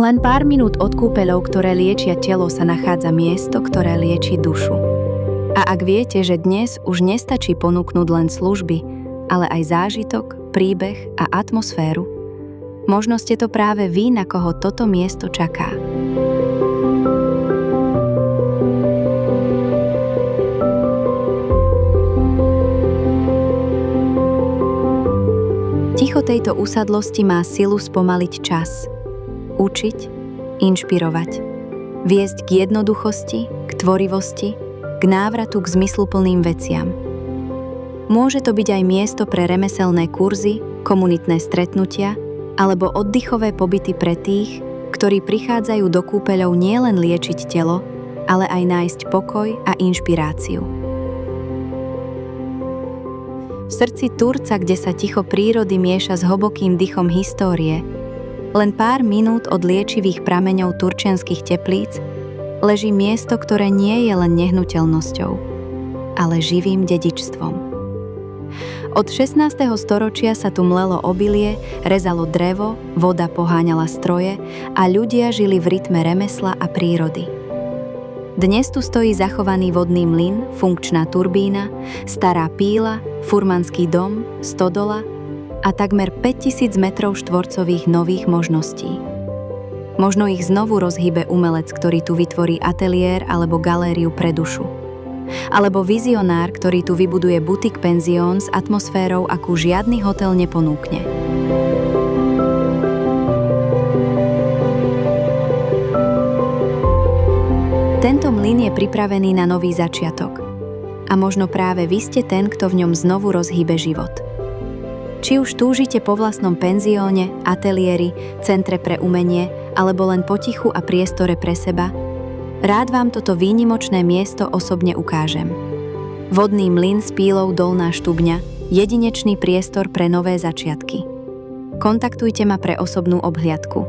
Len pár minút od kúpeľov, ktoré liečia telo, sa nachádza miesto, ktoré lieči dušu. A ak viete, že dnes už nestačí ponúknuť len služby, ale aj zážitok, príbeh a atmosféru, možno ste to práve vy, na koho toto miesto čaká. Ticho tejto usadlosti má silu spomaliť čas, učiť, inšpirovať, viesť k jednoduchosti, k tvorivosti, k návratu k zmysluplným veciam. Môže to byť aj miesto pre remeselné kurzy, komunitné stretnutia alebo oddychové pobyty pre tých, ktorí prichádzajú do kúpeľov nielen liečiť telo, ale aj nájsť pokoj a inšpiráciu. V srdci Turca, kde sa ticho prírody mieša s hlbokým dychom histórie, len pár minút od liečivých prameňov turčianskych teplíc, leží miesto, ktoré nie je len nehnuteľnosťou, ale živým dedičstvom. Od 16. storočia sa tu mlelo obilie, rezalo drevo, voda poháňala stroje a ľudia žili v rytme remesla a prírody. Dnes tu stojí zachovaný vodný mlyn, funkčná turbína, stará píla, furmanský dom, stodola a takmer 5000 metrov štvorcových nových možností. Možno ich znovu rozhýbe umelec, ktorý tu vytvorí ateliér alebo galériu pre dušu. Alebo vizionár, ktorý tu vybuduje butik penzión s atmosférou, akú žiadny hotel neponúkne. Tento mlyn je pripravený na nový začiatok. A možno práve vy ste ten, kto v ňom znovu rozhýbe život. Či už túžite po vlastnom penzióne, ateliéri, centre pre umenie, alebo len potichu a priestore pre seba, rád vám toto výnimočné miesto osobne ukážem. Vodný mlyn s pílou Dolná Štubňa, jedinečný priestor pre nové začiatky. Kontaktujte ma pre osobnú obhliadku.